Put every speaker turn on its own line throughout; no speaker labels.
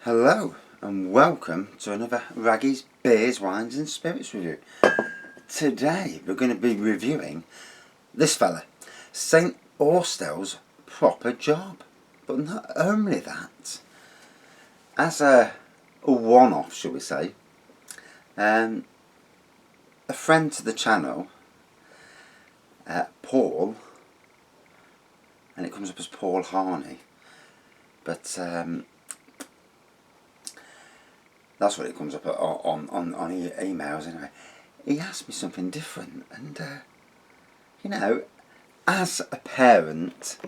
Hello and welcome to another Raggy's Beers, Wines and Spirits review. Today we're going to be reviewing this fella, St. Austell's Proper Job. But not only that, as a one-off, shall we say, a friend to the channel, Paul, and it comes up as Paul Harney, but that's what it comes up on emails anyway. He asked me something different, and as a parent,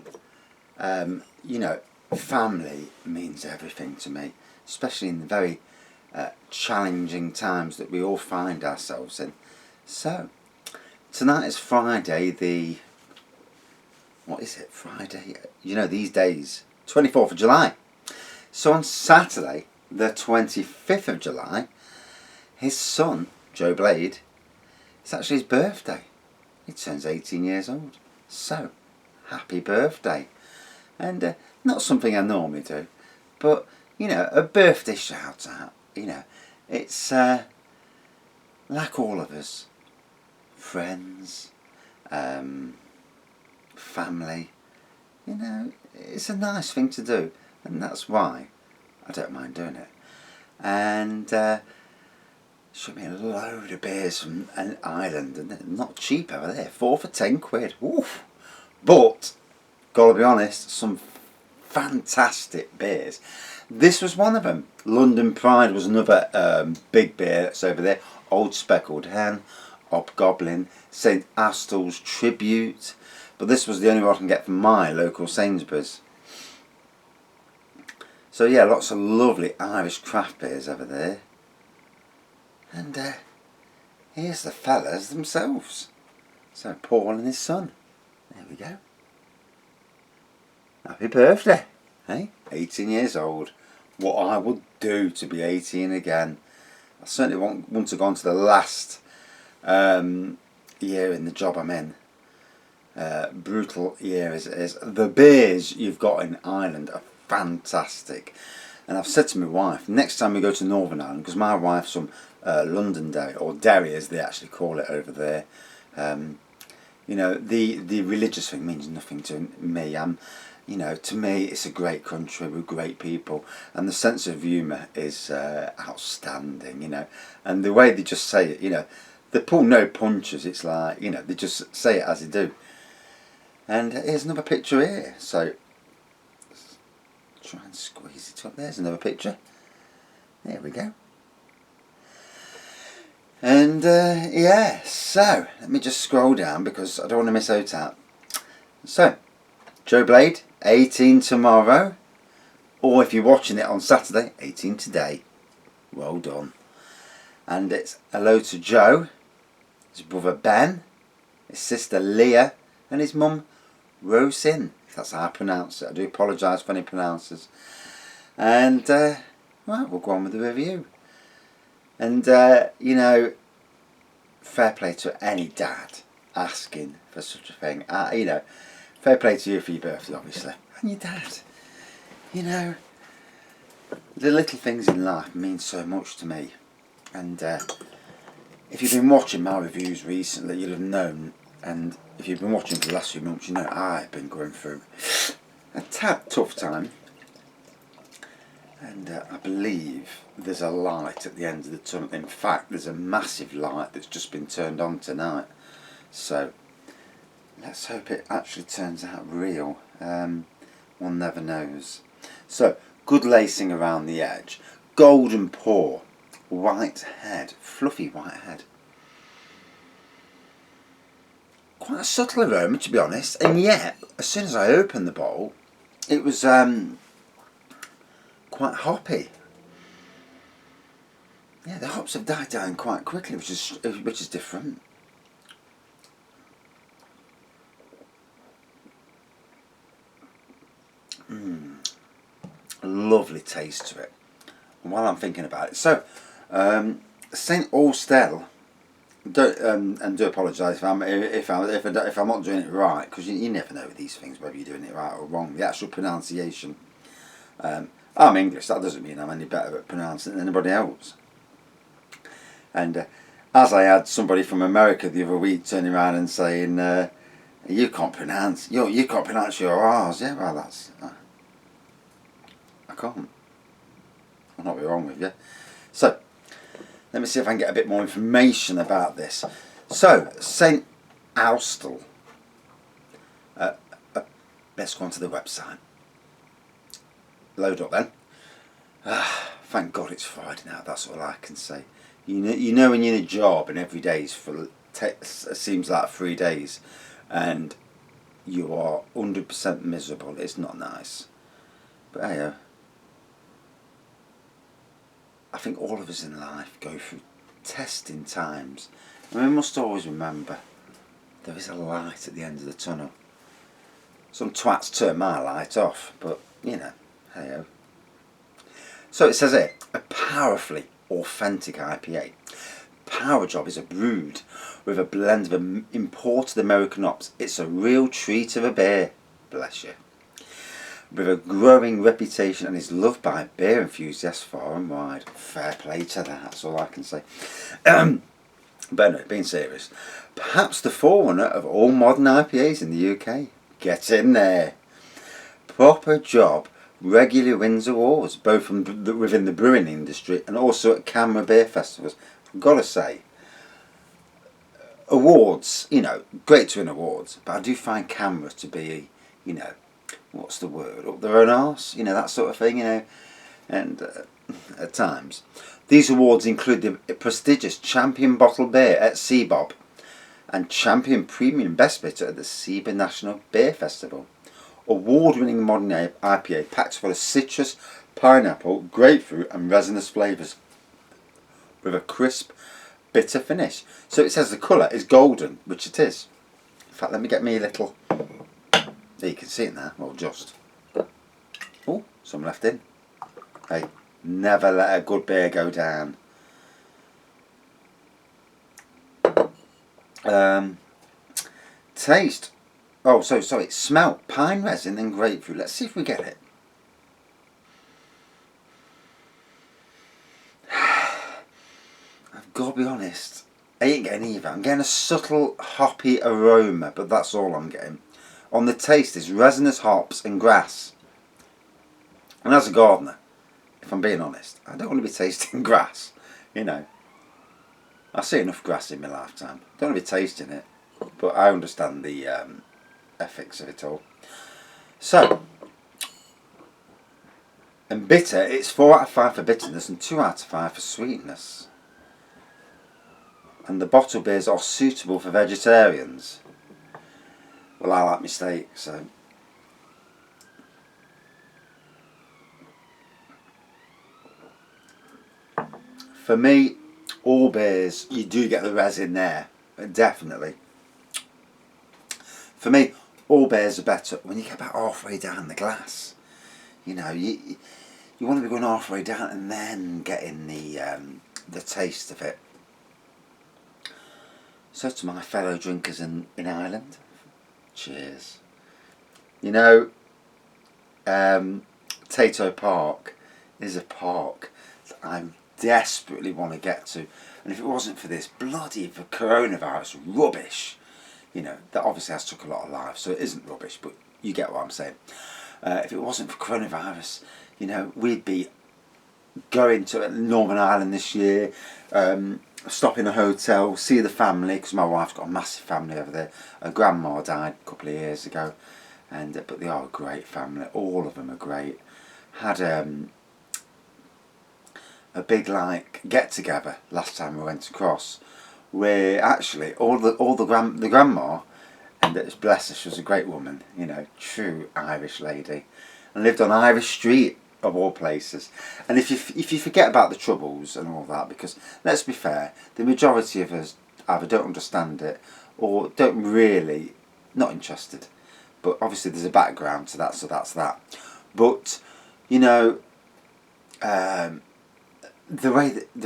family means everything to me, especially in the very challenging times that we all find ourselves in. So tonight is Friday, Friday, these days, 24th of July. So on Saturday, the 25th of July, his son, Joe Blade, it's actually his birthday. He turns 18 years old. So, happy birthday. And not something I normally do, but, a birthday shout out, it's like all of us, friends, family, it's a nice thing to do, and that's why I don't mind doing it. And showed me a load of beers from an island, and they're not cheap over there, 4 for 10 quid. Oof. But gotta be honest, some fantastic beers. This was one of them. London Pride was another big beer that's over there. Old Speckled Hen, Hobgoblin, St. Austell's Tribute. But this was the only one I can get from my local Sainsbury's. So yeah, lots of lovely Irish craft beers over there. And here's the fellas themselves. So Paul and his son. There we go. Happy birthday. Hey, 18 years old. What I would do to be 18 again. I certainly want to go on to the last year in the job I'm in. Brutal year as it is. The beers you've got in Ireland are fantastic, and I've said to my wife, next time we go to Northern Ireland, because my wife's from Londonderry, or Derry as they actually call it over there. The religious thing means nothing to me. To me it's a great country with great people, and the sense of humour is outstanding. And the way they just say it, they pull no punches. It's like they just say it as they do. And here's another picture here. So try and squeeze it up. There's another picture. There we go. And so let me just scroll down because I don't want to miss out. So Joe Blade, 18 tomorrow, or if you're watching it on Saturday, 18 today. Well done. And it's hello to Joe, his brother Ben, his sister Leah, and his mum Rosin. That's how I pronounce it. I do apologise for any pronouncers. And right, we'll go on with the review. And fair play to any dad asking for such a thing. Fair play to you for your birthday, obviously, and your dad. The little things in life mean so much to me. And if you've been watching my reviews recently, you'll have known. And if you've been watching for the last few months, I've been going through a tad tough time. And I believe there's a light at the end of the tunnel. In fact, there's a massive light that's just been turned on tonight. So let's hope it actually turns out real. One never knows. So, good lacing around the edge. Golden pour. White head. Fluffy white head. Quite a subtle aroma, to be honest, and yet as soon as I opened the bowl it was quite hoppy. Yeah, the hops have died down quite quickly, which is different. Lovely taste to it. And while I'm thinking about it, so St. Austell. Do apologise if I'm not doing it right, because you never know with these things whether you're doing it right or wrong. The actual pronunciation, I'm English, that doesn't mean I'm any better at pronouncing it than anybody else. And as I had somebody from America the other week turning around and saying, you can't pronounce your R's. Yeah, well, that's I can't. I'll not be wrong with you. So let me see if I can get a bit more information about this. So St. Austell. Let's go onto the website. Load up then. Thank God it's Friday now. That's all I can say. You know when you're in a job and every day is seems like 3 days, and you are 100% miserable. It's not nice. But hey, I think all of us in life go through testing times, and we must always remember there is a light at the end of the tunnel. Some twats turn my light off, but you know, hey. So it says here, a powerfully authentic IPA. Power Job is a brewed with a blend of imported American hops. It's a real treat of a beer, bless you. With a growing reputation and is loved by beer enthusiasts far and wide. Fair play to that, that's all I can say. But anyway, being serious, perhaps the forerunner of all modern IPAs in the UK. Get in there. Proper Job regularly wins awards, both from within the brewing industry and also at Canberra beer festivals. I've got to say, awards, you know, great to win awards, but I do find Canberra to be, you know, what's the word, up their own arse, you know, that sort of thing, you know, and at times. These awards include the prestigious Champion Bottle Beer at Seabob and Champion Premium Best Bitter at the Seabob National Beer Festival. Award-winning modern IPA packed full of citrus, pineapple, grapefruit and resinous flavours with a crisp, bitter finish. So it says the colour is golden, which it is. In fact, let me get me a little... There, you can see it now, well, just. Oh, some left in. Hey, never let a good beer go down. Taste. Oh, so sorry. Smell. Pine resin and grapefruit. Let's see if we get it. I've got to be honest. I ain't getting either. I'm getting a subtle hoppy aroma, but that's all I'm getting. On the taste is resinous hops and grass. And as a gardener, if I'm being honest, I don't want to be tasting grass. You know. I see enough grass in my lifetime. Don't want to be tasting it. But I understand the ethics of it all. So, and bitter, it's 4 out of 5 for bitterness and 2 out of 5 for sweetness. And the bottle beers are suitable for vegetarians. Well, I like my steak, so. For me, all beers, you do get the resin there, definitely. For me, all beers are better when you get about halfway down the glass. You know, you want to be going halfway down and then getting the taste of it. So to my fellow drinkers in Ireland, cheers. You know, Tato Park is a park that I desperately want to get to. And if it wasn't for this bloody coronavirus rubbish, you know, that obviously has took a lot of lives, so it isn't rubbish, but you get what I'm saying. If it wasn't for coronavirus, you know, we'd be going to Northern Ireland this year, stop in a hotel, see the family, because my wife's got a massive family over there. Her grandma died a couple of years ago, and but they are a great family. All of them are great. Had a big like get together last time we went across, where actually the grandma, and bless her, she was a great woman, you know, true Irish lady, and lived on Irish Street of all places. And if you forget about the troubles and all that, because let's be fair, the majority of us either don't understand it or don't really, not interested. But obviously there's a background to that, so that's that. But you know, the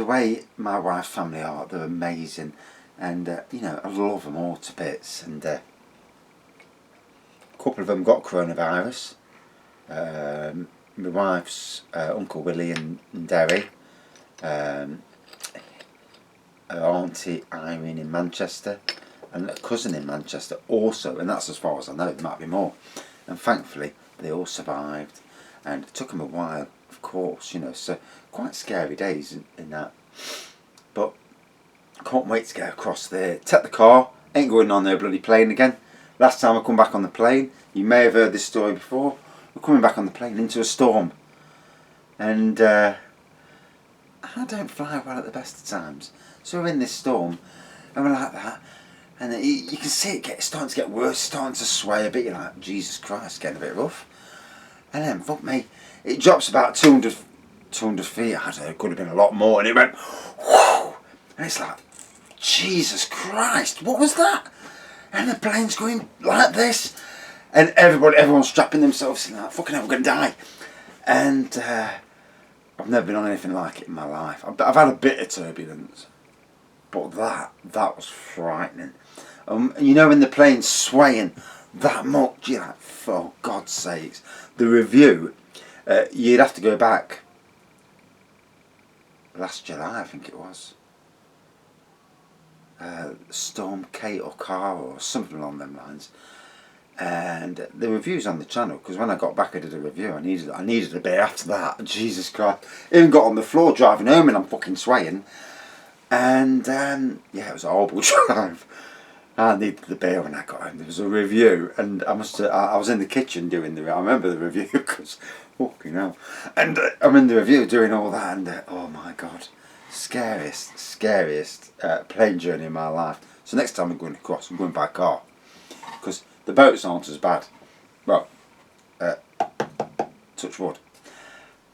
way my wife's family are, they're amazing, and you know, I love them all to bits. And a couple of them got coronavirus. my wife's Uncle Willie in Derry, her auntie Irene in Manchester, and a cousin in Manchester also, and that's as far as I know. There might be more, and thankfully they all survived. And it took them a while, of course, you know, so quite scary days in that. But I can't wait to get across there. Take the car, ain't going on their bloody plane again. Last time I come back on the plane, you may have heard this story before, we're coming back on the plane into a storm. And I don't fly well at the best of times. So we're in this storm, and we're like that, and you can see it starting to get worse, starting to sway a bit. You're like, Jesus Christ, getting a bit rough. And then, fuck me, it drops about 200 feet. I don't know, it could have been a lot more. And it went, whoo! And it's like, Jesus Christ, what was that? And the plane's going like this. And everyone's strapping themselves in like, fucking hell, we're going to die. And I've never been on anything like it in my life. I've had a bit of turbulence. But that was frightening. You know, when the plane's swaying that much, you're like, for God's sakes. The review, you'd have to go back last July, I think it was. Storm Kate or Cara or something along them lines. And the review's on the channel, because when I got back I did a review. I needed a beer after that. Jesus Christ. Even got on the floor driving home and I'm fucking swaying. And yeah, it was a horrible drive. I needed the beer when I got home. There was a review, and I was in the kitchen doing I remember the review, because fucking hell. And I'm in the review doing all that, and oh my God, scariest plane journey in my life. So next time I'm going across, I'm going by car, because the boats aren't as bad. Well, touch wood.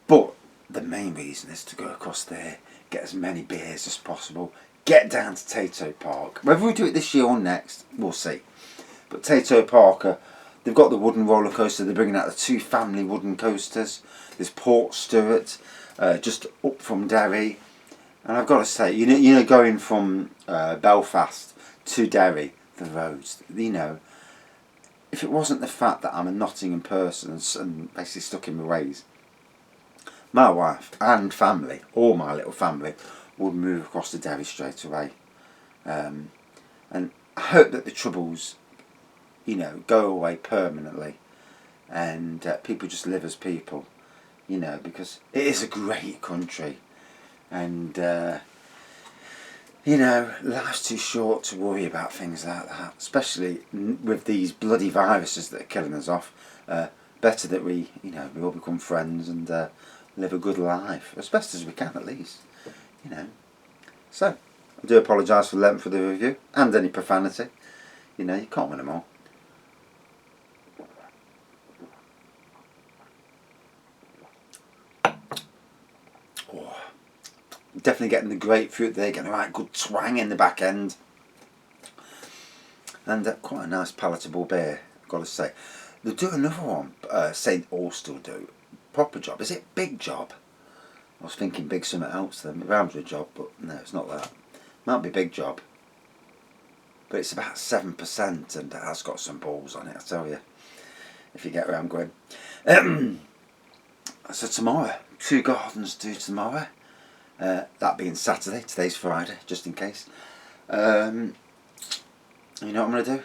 But the main reason is to go across there, get as many beers as possible, get down to Tato Park. Whether we do it this year or next, we'll see. But Tato Park, they've got the wooden roller coaster. They're bringing out the 2 family wooden coasters. There's Port Stewart, just up from Derry. And I've got to say, you know, going from Belfast to Derry, the roads, you know, if it wasn't the fact that I'm a Nottingham person and basically stuck in my ways, my wife and family, all my little family, would move across to Derry straight away. And I hope that the troubles, you know, go away permanently, and people just live as people, you know, because it is a great country. And you know, life's too short to worry about things like that, especially with these bloody viruses that are killing us off. Better that we, you know, we all become friends and live a good life, as best as we can at least, you know. So, I do apologise for the length of the review, and any profanity. You know, you can't win them all. Oh, definitely getting the grapefruit there, getting a right good twang in the back end. And quite a nice palatable beer, I've got to say. They'll do another one, St. Austell do. Proper job. Is it Big Job? I was thinking Big something else then. It rhymes with job, but no, it's not that. Might be Big Job. But it's about 7% and it has got some balls on it, I tell you. If you get where I'm going. So tomorrow, 2 gardens due tomorrow. That being Saturday, today's Friday, just in case. You know what I'm going to do?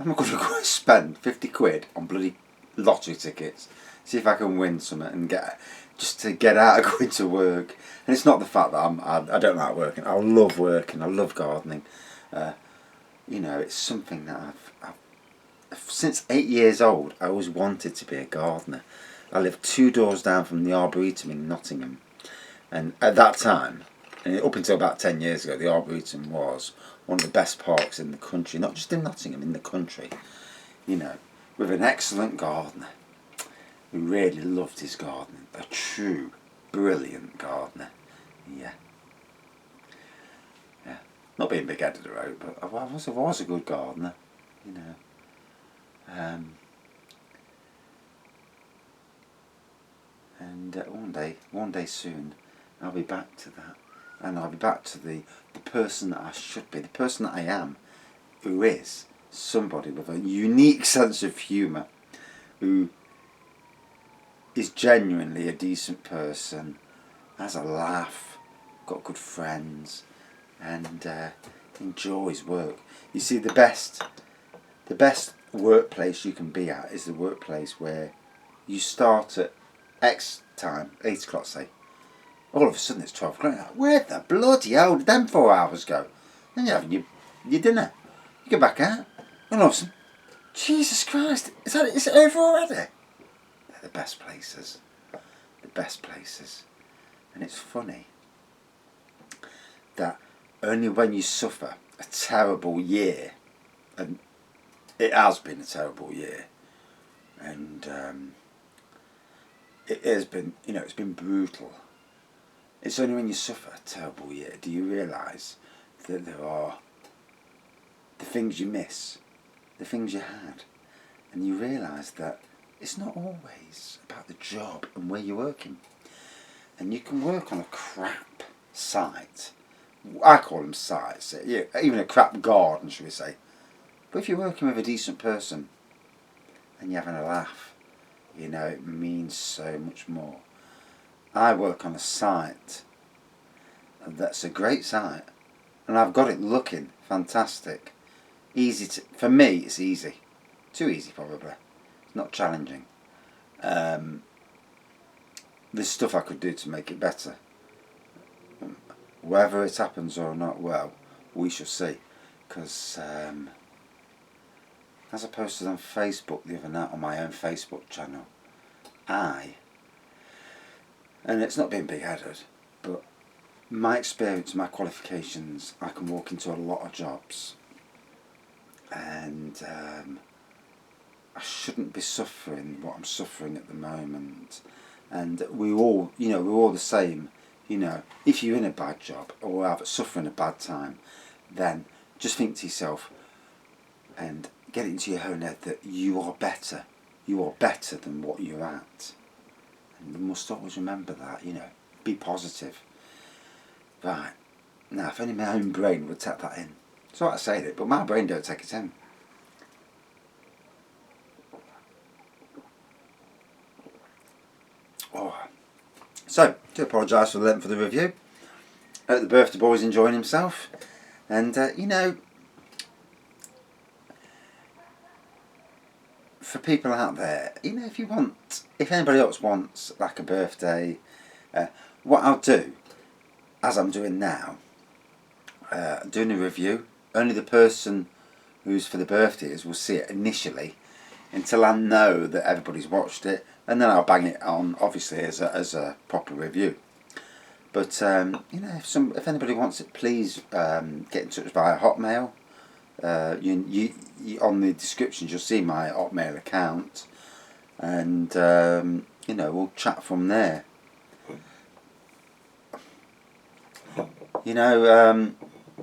I'm going to go and spend 50 quid on bloody lottery tickets. See if I can win something and just to get out of going to work. And it's not the fact that I don't like working. I love working. I love gardening. You know, it's something that I've since 8 years old, I always wanted to be a gardener. I lived 2 doors down from the Arboretum in Nottingham. And at that time, and up until about 10 years ago, the Arboretum was one of the best parks in the country. Not just in Nottingham, in the country. You know, with an excellent gardener who really loved his gardening. A true, brilliant gardener. Yeah. Yeah. Not being big-headed about it, but I was a good gardener, you know. And one day soon, I'll be back to that. And I'll be back to the person that I should be, the person that I am, who is somebody with a unique sense of humour, who is genuinely a decent person, has a laugh, got good friends, and enjoys work. You see, the best workplace you can be at is the workplace where you start at X time, 8 o'clock say. All of a sudden it's 12 o'clock. Where the bloody hell did them 4 hours go? Then you're having your dinner. You go back out, and all of a sudden, Jesus Christ, is it over already? They're the best places. The best places. And it's funny that only when you suffer a terrible year, and it has been a terrible year, and it has been, it's been brutal. It's only when you suffer a terrible year do you realise that there are the things you miss, the things you had, and you realise that it's not always about the job and where you're working. And you can work on a crap site. I call them sites, even a crap garden, should we say. But if you're working with a decent person and you're having a laugh, it means so much more. I work on a site that's a great site, and I've got it looking fantastic. For me, it's easy. Too easy, probably. It's not challenging. There's stuff I could do to make it better. Whether it happens or not, well, we shall see. Because as I posted on Facebook the other night on my own Facebook channel, and it's not being big-headed, but my experience, my qualifications, I can walk into a lot of jobs, and I shouldn't be suffering what I'm suffering at the moment. And we're all the same. If you're in a bad job or suffering a bad time, then just think to yourself and get it into your own head that you are better. You are better than what you're at. And you must always remember that, be positive. Right, now if only my own brain would take that in. It's all right to say it, but my brain don't take it in. So, do apologise for the length of the review. The birthday boy's enjoying himself. And, for people out there, if anybody else wants like a birthday, what I'll do, as I'm doing now, doing a review, only the person who's for the birthdays will see it initially until I know that everybody's watched it, and then I'll bang it on, obviously, as a proper review. But if anybody wants it, please get in touch via Hotmail. You on the descriptions you'll see my Hotmail account, and we'll chat from there.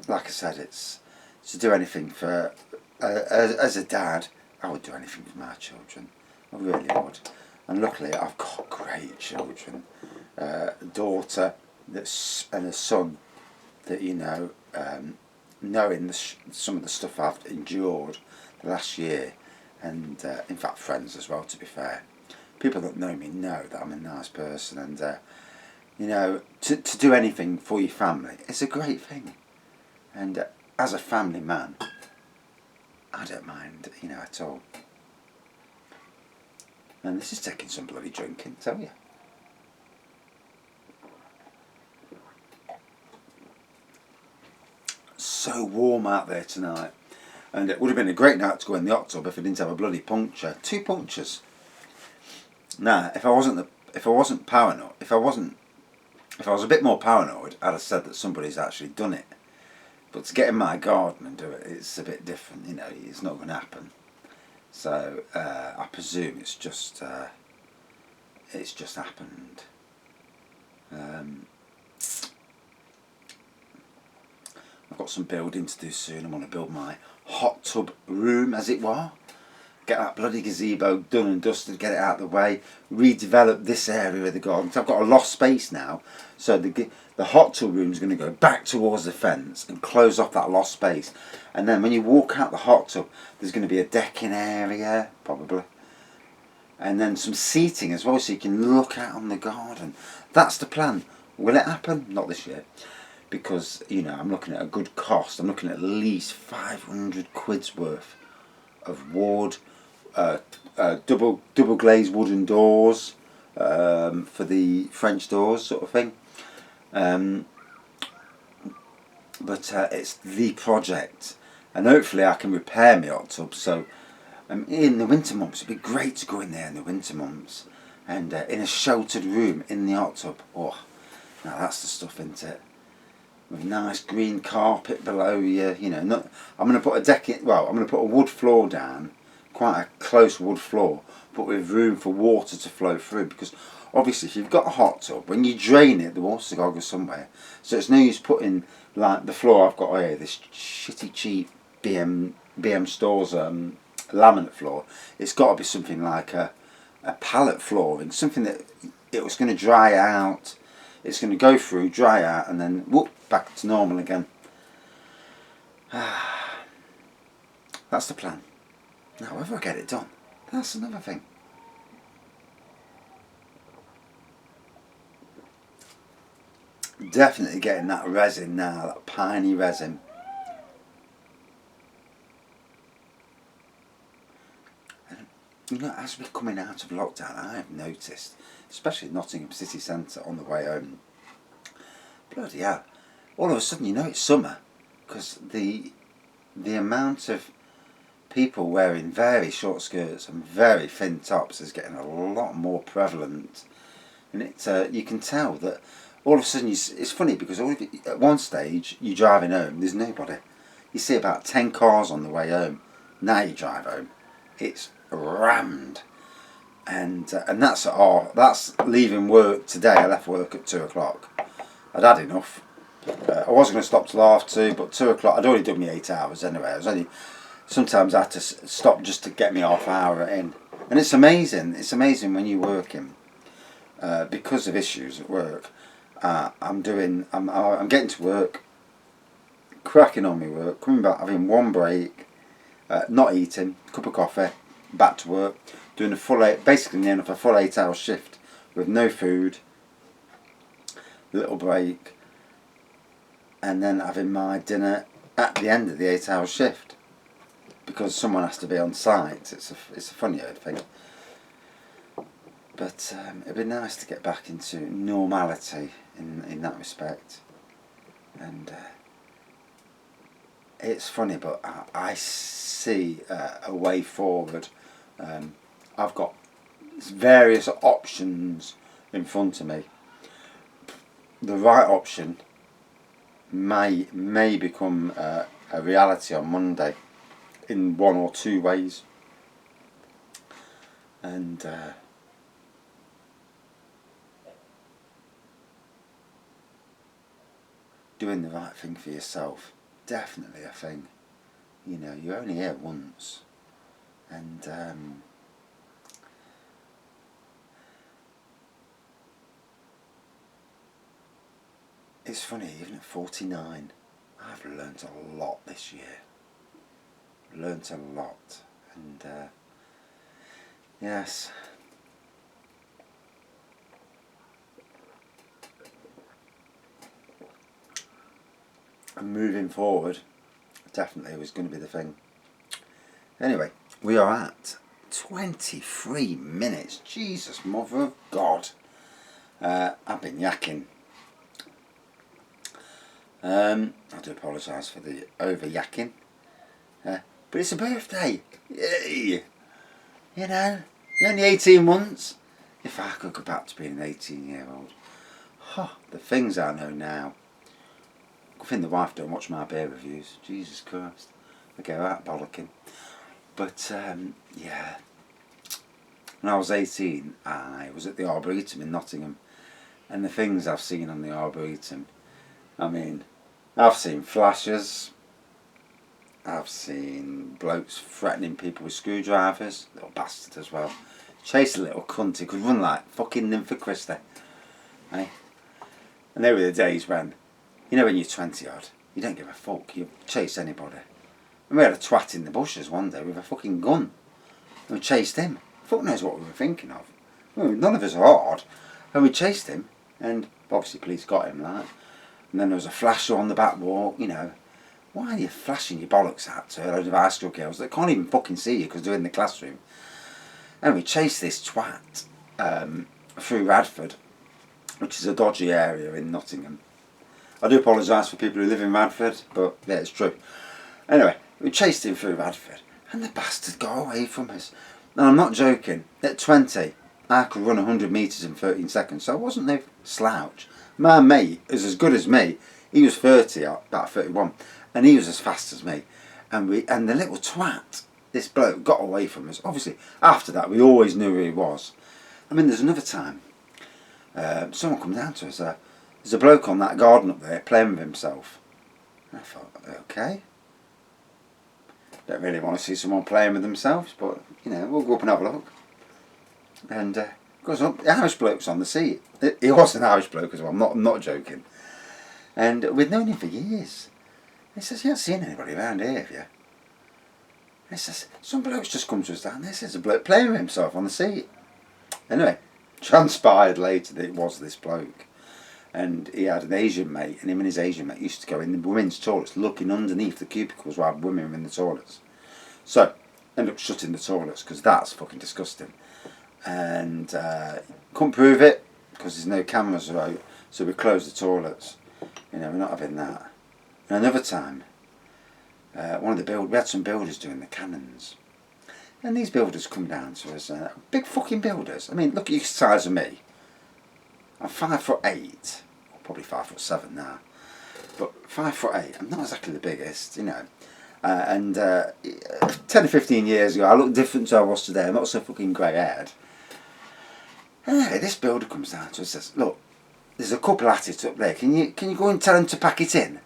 Like I said, it's to do anything for as a dad. I would do anything for my children. I really would. And luckily, I've got great children. A daughter and a son that knowing some of the stuff I've endured the last year, and in fact friends as well, to be fair. People that know me know that I'm a nice person, and to do anything for your family, it's a great thing. And as a family man, I don't mind, at all. And this is taking some bloody drinking, tell you. So warm out there tonight, and it would have been a great night to go in the hot tub if I didn't have a bloody puncture. 2 punctures. Now, if I was a bit more paranoid, I'd have said that somebody's actually done it. But to get in my garden and do it, it's a bit different. It's not going to happen. So I presume it's just happened. I've got some building to do soon. I want to build my hot tub room, as it were. Get that bloody gazebo done and dusted, get it out of the way. Redevelop this area of the garden. So I've got a lost space now. So the hot tub room is going to go back towards the fence and close off that lost space. And then when you walk out the hot tub, there's going to be a decking area, probably. and then some seating as well, so you can look out on the garden. That's the plan. Will it happen? Not this year, because I'm looking at a good cost. I'm looking at least 500 quid's worth of wood, double glazed wooden doors for the French doors, sort of thing. But it's the project, and hopefully I can repair my hot tub. So in the winter months, it'd be great to go in there in the winter months, and in a sheltered room in the hot tub. Oh, now that's the stuff, isn't it? With nice green carpet below you. I'm going to put a deck in. Well, I'm going to put a wood floor down, quite a close wood floor, but with room for water to flow through. Because obviously, if you've got a hot tub, when you drain it, the water's got to go somewhere. So it's no use putting like the floor I've got here, this shitty cheap BM Stores laminate floor. It's got to be something like a pallet flooring, something that it was going to dry out. It's going to go through, dry out, and then whoop, back to normal again. That's the plan. Now, whether I get it done, that's another thing. Definitely getting that resin now, that piney resin. And, as we're coming out of lockdown, I have noticed, especially Nottingham city centre on the way home, bloody hell, all of a sudden it's summer, because the amount of people wearing very short skirts and very thin tops is getting a lot more prevalent, and you can tell that all of a sudden it's funny, because at one stage you're driving home, there's nobody. You see about 10 cars on the way home. Now you drive home, it's rammed, and that's leaving work today. I left work at 2 o'clock. I'd had enough. I wasn't going to stop till 2:30, but 2 o'clock, I'd already done my 8 hours anyway. Sometimes I had to stop just to get me half hour in. And it's amazing when you're working, because of issues at work. I'm getting to work, cracking on my work, coming back, having one break, not eating, cup of coffee, back to work, doing basically near enough a full 8-hour shift with no food, little break, and then having my dinner at the end of the 8-hour shift, because someone has to be on site. It's a funny old thing. But it'd be nice to get back into normality in that respect. And it's funny, but I see a way forward. I've got various options in front of me. The right option may become a reality on Monday in one or two ways. And doing the right thing for yourself, definitely a thing. You're only here once, and it's funny, even at 49, I've learnt a lot this year. Learnt a lot, and yes. And moving forward, definitely was going to be the thing. Anyway, we are at 23 minutes. Jesus, mother of God. I've been yakking. I do apologise for the over yakking. But it's a birthday. Yay! You're only 18 months. If I could go back to being an 18-year-old. The things I know now. I think the wife don't watch my beer reviews. Jesus Christ. I go out bollocking. But, yeah. When I was 18, I was at the Arboretum in Nottingham. And the things I've seen on the Arboretum. I mean, I've seen flashes. I've seen blokes threatening people with screwdrivers. Little bastard as well. Chase a little cunt. He could run like fucking Nympha Christie. Eh? And they were the days when, when you're 20 odd, you don't give a fuck. You chase anybody. And we had a twat in the bushes one day with a fucking gun. And we chased him. Fuck knows what we were thinking of. Well, none of us are hard. And we chased him, and obviously police got him, like. And then there was a flasher on the back walk, you know. Why are you flashing your bollocks out to a load of high school girls that can't even fucking see you because they're in the classroom? And we chased this twat through Radford, which is a dodgy area in Nottingham. I do apologise for people who live in Radford, but yeah, it's true. Anyway, we chased him through Radford, and the bastard got away from us. And I'm not joking, at 20, I could run 100 metres in 13 seconds, so I wasn't no slouch. My mate is as good as me. He was 30, about 31, and he was as fast as me. And the little twat, this bloke, got away from us. Obviously, after that, we always knew who he was. I mean, there's another time, someone come down to us, there's a bloke on that garden up there playing with himself. And I thought, okay. Don't really want to see someone playing with themselves, but, you know, we'll go up and have a look. And goes up, the Irish bloke's on the seat. He was an Irish bloke as well, I'm not joking. And we'd known him for years. He says, you haven't seen anybody around here, have you? He says, some bloke's just come to us down there. There's a bloke playing with himself on the seat. Anyway, transpired later that it was this bloke. And he had an Asian mate, and him and his Asian mate used to go in the women's toilets looking underneath the cubicles while women were in the toilets. So, end up shutting the toilets, because that's fucking disgusting. And couldn't prove it, because there's no cameras out, so we closed the toilets. You know, we're not having that. And another time, we had some builders doing the cannons. And these builders come down to us, big fucking builders. I mean, look at the size of me. I'm 5'8", probably 5'7" now, but 5'8". I'm not exactly the biggest, you know. 10 or 15 years ago, I looked different to I was today. I'm not so fucking grey-haired. Anyway, this builder comes down to us and says, "Look, there's a couple at it up there. Can you go and tell them to pack it in?"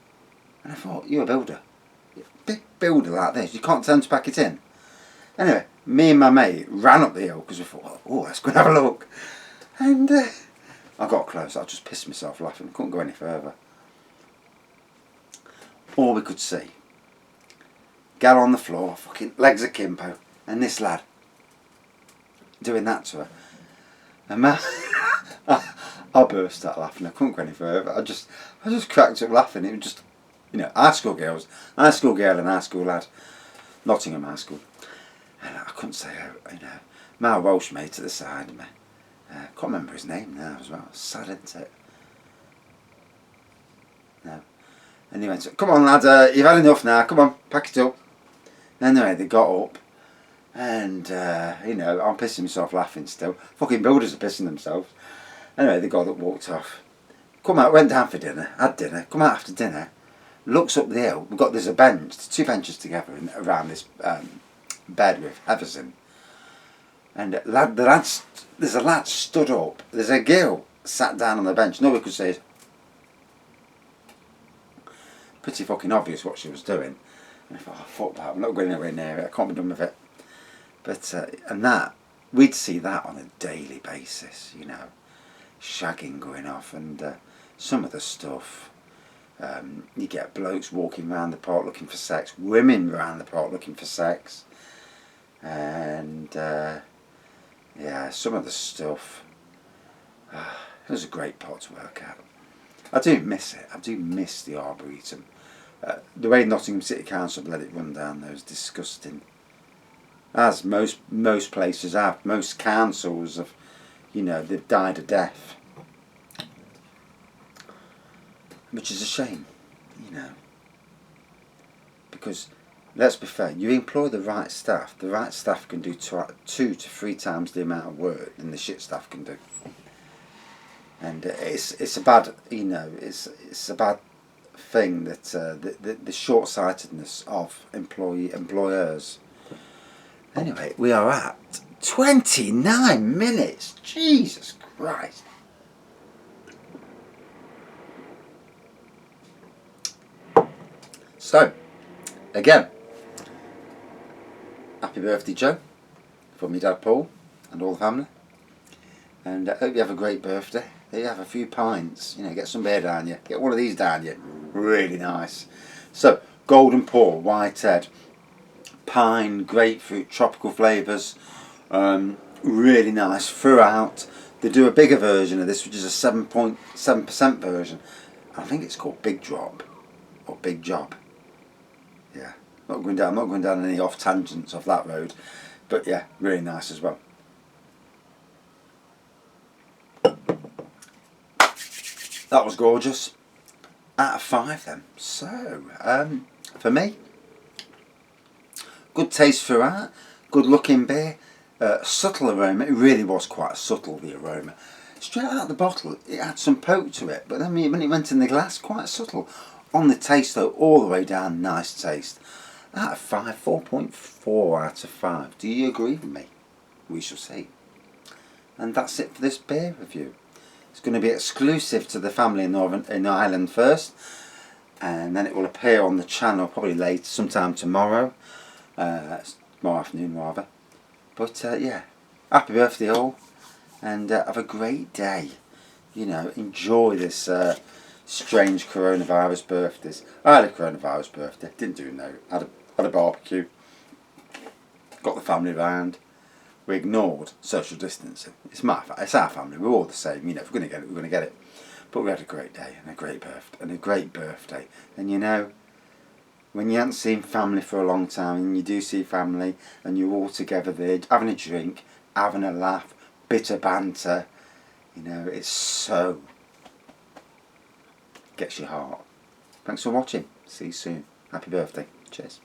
And I thought, you're a builder, big builder like this. You can't tell them to pack it in. Anyway, me and my mate ran up the hill because we thought, oh, let's go and have a look. And I got close, I just pissed myself laughing, couldn't go any further. All we could see, gal on the floor, fucking legs akimbo, and this lad doing that to her. And man, I burst out laughing, I couldn't go any further. I just cracked up laughing. It was just, you know, high school girl and high school lad, Nottingham High School. And I couldn't say, you know, my Welsh mate at the side of me. Can't remember his name now as well. Sad, isn't it? No. And he went, "Come on, lad, you've had enough now. Come on, pack it up." Anyway, they got up, and you know, I'm pissing myself laughing still. Fucking builders are pissing themselves. Anyway, they got up, walked off. Come out, went down for dinner, had dinner. Come out after dinner, looks up the hill. There's a bench, 2 benches together around this bed with heathers in. And there's a lad stood up. There's a girl sat down on the bench. Nobody could say it. Pretty fucking obvious what she was doing. And I thought, oh, fuck that, I'm not going anywhere near it. I can't be done with it. But and that, we'd see that on a daily basis, you know, shagging going off, and some of the stuff. You get blokes walking around the park looking for sex, women around the park looking for sex, and yeah, some of the stuff. It was a great part to work out. I do miss it. I do miss the Arboretum. The way Nottingham City Council let it run down there is disgusting. As most places have. Most councils have, you know, they've died a death. Which is a shame, you know. Because, let's be fair, you employ the right staff can do 2 to 3 times the amount of work than the shit staff can do. And it's a bad, you know, it's a bad thing that the short-sightedness of employers. Anyway, we are at 29 minutes. Jesus Christ. So, again, happy birthday, Joe, from your dad Paul and all the family. And I hope you have a great birthday. You have a few pints, you know, get some beer down you. Get one of these down you. Really nice. So, golden pour, white head, pine, grapefruit, tropical flavours. Really nice throughout. They do a bigger version of this, which is a 7.7% version. I think it's called Big Drop or Big Job. Yeah, I'm not going down any off tangents off that road, but yeah, really nice as well. That was gorgeous. Out of 5 then. So, for me, good taste throughout, good looking beer, subtle aroma. It really was quite subtle, the aroma. Straight out of the bottle, it had some poke to it, but then when it went in the glass, quite subtle. On the taste though, all the way down, nice taste. Out of 5, 4.4 out of 5. Do you agree with me? We shall see. And that's it for this beer review. It's going to be exclusive to the family in Ireland first, and then it will appear on the channel probably late, sometime tomorrow, tomorrow afternoon rather. But yeah, happy birthday all, and have a great day. You know, enjoy this strange coronavirus birthdays. I had a coronavirus birthday, didn't do no, had a barbecue, got the family round. We ignored social distancing. It's our family. We're all the same. You know, if we're going to get it, we're going to get it. But we had a great day and a great birthday. And you know, when you haven't seen family for a long time, and you do see family, and you're all together there, having a drink, having a laugh, bit of banter, you know, it's so gets your heart. Thanks for watching. See you soon. Happy birthday. Cheers.